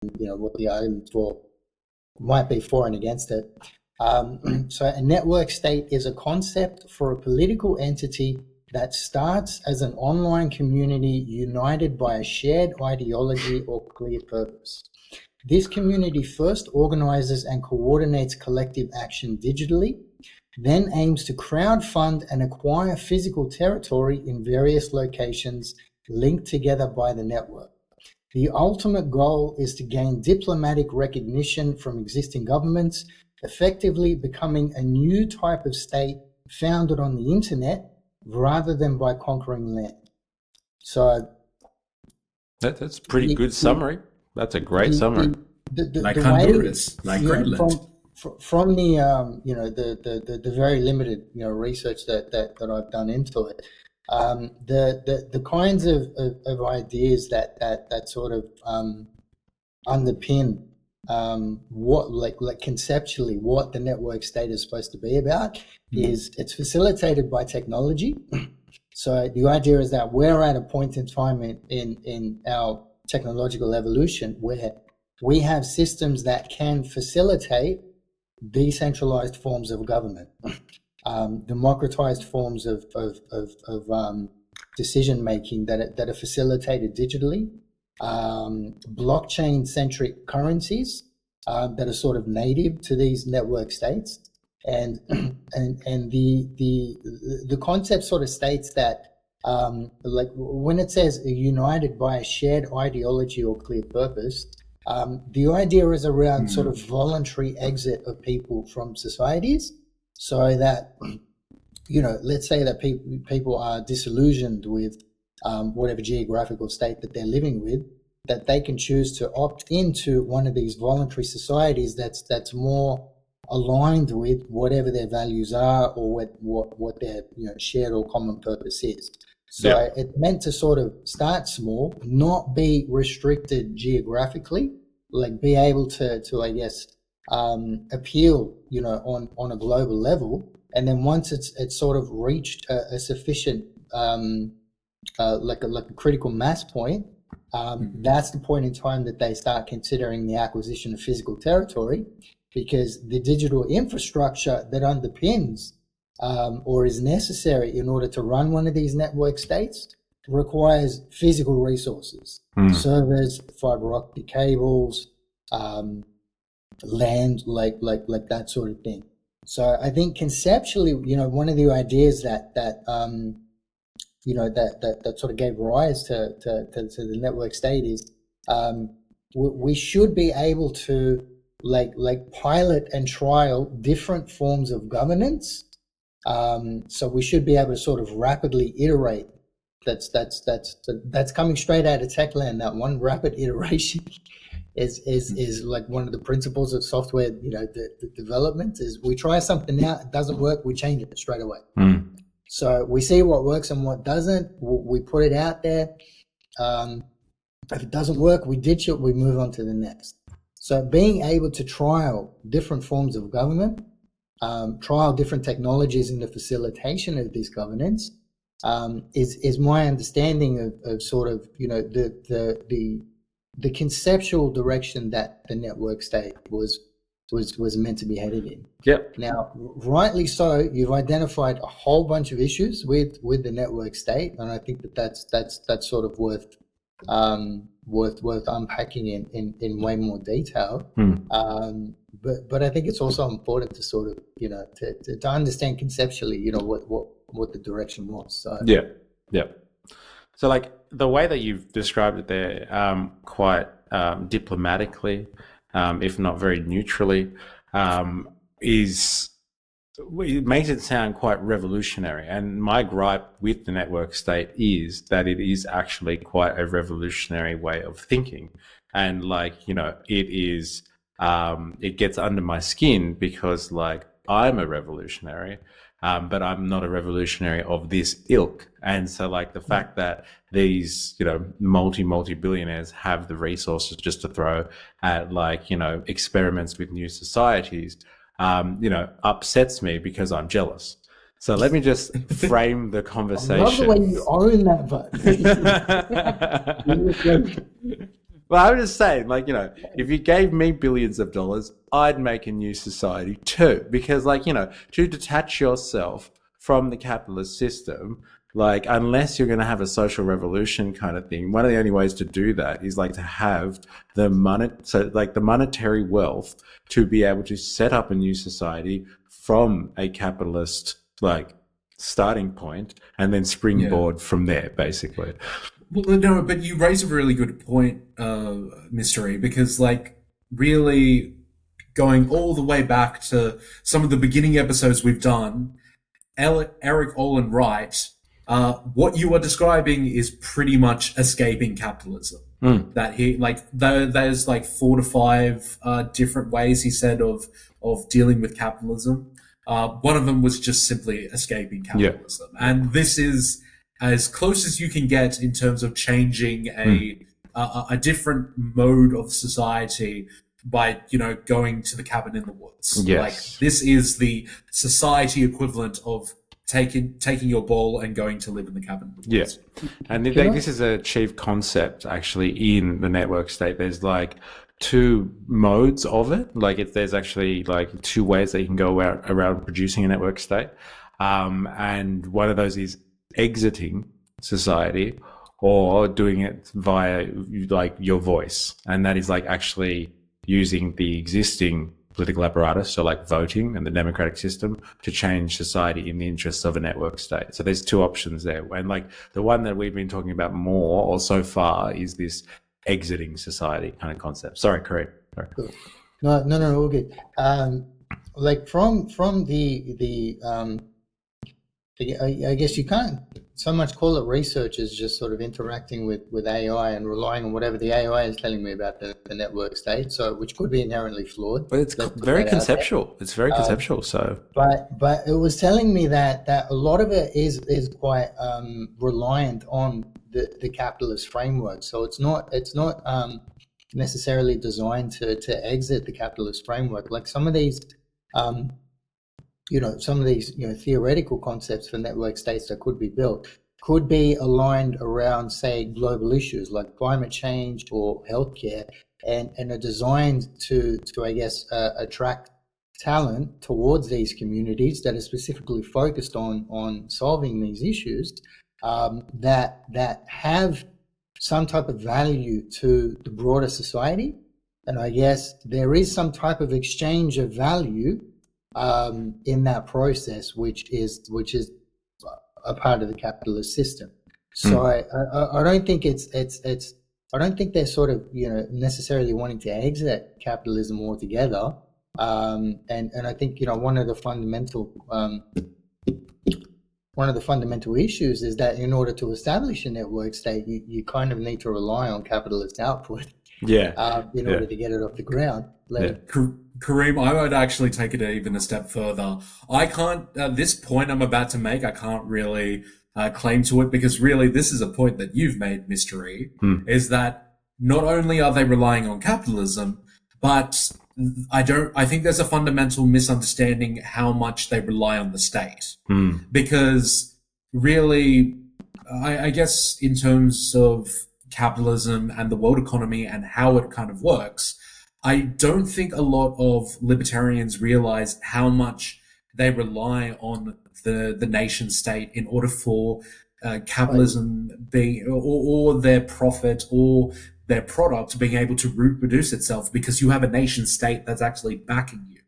what the arguments might be for and against it. So a network state is a concept for a political entity that starts as an online community united by a shared ideology or clear purpose. This community first organizes and coordinates collective action digitally, then aims to crowdfund and acquire physical territory in various locations linked together by the network. The ultimate goal is to gain diplomatic recognition from existing governments, effectively becoming a new type of state founded on the internet rather than by conquering land. So that's a pretty good summary. That's a great summary. Like Honduras, like Greenland. From the the very limited research that I've done into it, the kinds of ideas that sort of underpin what like conceptually what the network state is supposed to be about is it's facilitated by technology. So the idea is that we're at a point in time in our technological evolution where we have systems that can facilitate decentralized forms of government, democratized forms of decision making that are facilitated digitally, blockchain-centric currencies that are sort of native to these network states, and the concept sort of states that like when it says united by a shared ideology or clear purpose, the idea is around sort of voluntary exit of people from societies, so that let's say that people are disillusioned with whatever geographical state that they're living with, that they can choose to opt into one of these voluntary societies that's more aligned with whatever their values are or what their shared or common purpose is. So it's meant to sort of start small, not be restricted geographically, like be able to I guess appeal on a global level, and then once it's sort of reached a sufficient like a critical mass point, that's the point in time that they start considering the acquisition of physical territory, because the digital infrastructure that underpins or is necessary in order to run one of these network states requires physical resources, servers, fiber optic cables, land, like that sort of thing. So I think conceptually, one of the ideas that sort of gave rise to the network state is we should be able to like pilot and trial different forms of governance. So we should be able to sort of rapidly iterate. That's coming straight out of Techland. That one, rapid iteration is like one of the principles of software. The development is we try something out, it doesn't work, we change it straight away. So we see what works and what doesn't. We put it out there. If it doesn't work, we ditch it. We move on to the next. So being able to trial different forms of government, trial different technologies in the facilitation of this governance, is my understanding of sort of the conceptual direction that the network state was meant to be headed in. Yep. Now, rightly so, you've identified a whole bunch of issues with the network state, and I think that's sort of worth unpacking in way more detail. But I think it's also important to sort of to understand conceptually what the direction was. So yeah. So like the way that you've described it there, quite diplomatically, if not very neutrally, it makes it sound quite revolutionary. And my gripe with the network state is that it is actually quite a revolutionary way of thinking. And it gets under my skin because like I'm a revolutionary, but I'm not a revolutionary of this ilk. And so like the fact that these, multi-billionaires have the resources just to throw at experiments with new societies, upsets me because I'm jealous. So let me just frame the conversation. I love the way you own that, Well, I'm just saying, like, if you gave me billions of dollars, I'd make a new society too. Because, like, to detach yourself from the capitalist system, like, unless you're going to have a social revolution kind of thing, one of the only ways to do that is, like, to have the monetary wealth to be able to set up a new society from a capitalist, like, starting point and then springboard from there, basically. Well, no, but you raise a really good point, MysterE, because, like, really going all the way back to some of the beginning episodes we've done, Eric Olin Wright, what you are describing is pretty much escaping capitalism. That he, like, there's like 4 to 5 different ways, he said, of dealing with capitalism. One of them was just simply escaping capitalism. And this is as close as you can get in terms of changing a different mode of society by, going to the cabin in the woods. Yes. Like, this is the society equivalent of taking your ball and going to live in the cabin in the woods. Yeah. And this is a chief concept, actually, in the network state. There's, like, 2 modes of it. Like, there's actually, like, 2 ways that you can go around producing a network state. And one of those is exiting society or doing it via, like, your voice. And that is, like, actually using the existing political apparatus, so like voting and the democratic system, to change society in the interests of a network state. So there's 2 options there. And, like, the one that we've been talking about more, or so far, is this exiting society kind of concept. Sorry, Kareem. Sorry. No, all good. Like, from I guess you can't so much call it research as just sort of interacting with AI and relying on whatever the AI is telling me about the network state, so which could be inherently flawed. But it's very conceptual. It's very conceptual. So, but it was telling me that a lot of it is quite reliant on the capitalist framework. So it's not necessarily designed to exit the capitalist framework. Like some of these. Theoretical concepts for network states that could be built could be aligned around, say, global issues like climate change or healthcare, and are designed to I guess, attract talent towards these communities that are specifically focused on solving these issues, that have some type of value to the broader society. And I guess there is some type of exchange of value in that process, which is a part of the capitalist system. So I don't think I don't think they're sort of necessarily wanting to exit capitalism altogether. And I think one of the fundamental issues is that in order to establish a network state, you kind of need to rely on capitalist output. In order to get it off the ground. Kareem, I would actually take it even a step further. I can't, this point I'm about to make, I can't really claim to it, because really this is a point that you've made, MysterE, is that not only are they relying on capitalism, but I think there's a fundamental misunderstanding how much they rely on the state. Because really, I guess in terms of capitalism and the world economy and how it kind of works, I don't think a lot of libertarians realize how much they rely on the nation state in order for capitalism being, or their profit or their product being able to reproduce itself, because you have a nation state that's actually backing you.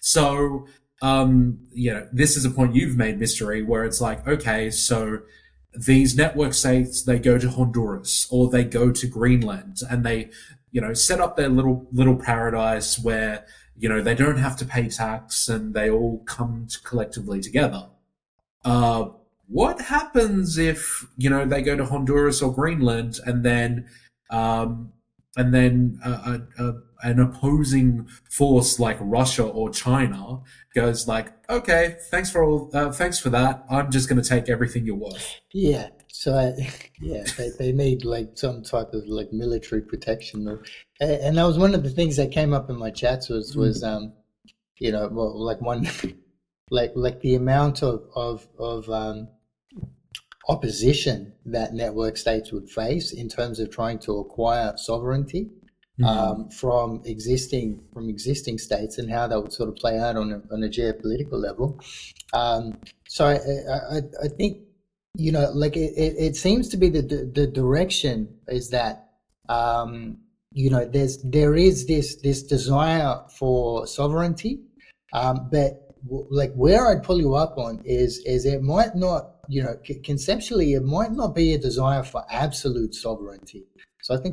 So, this is a point you've made, MysterE, where it's like, okay, so these network states, they go to Honduras or they go to Greenland and they, set up their little paradise where, they don't have to pay tax and they all come collectively together. What happens if, they go to Honduras or Greenland and then an opposing force like Russia or China goes like, okay, thanks for that. I'm just going to take everything you're worth. Yeah. So they need like some type of like military protection, and that was one of the things that came up in my chats was like one like the amount of opposition that network states would face in terms of trying to acquire sovereignty from existing states, and how that would sort of play out on a geopolitical level. So I think, you know, like it seems to be the direction is that you know, there is this desire for sovereignty, but like where I'd pull you up on is it might not, you know, conceptually it might not be a desire for absolute sovereignty. So I think the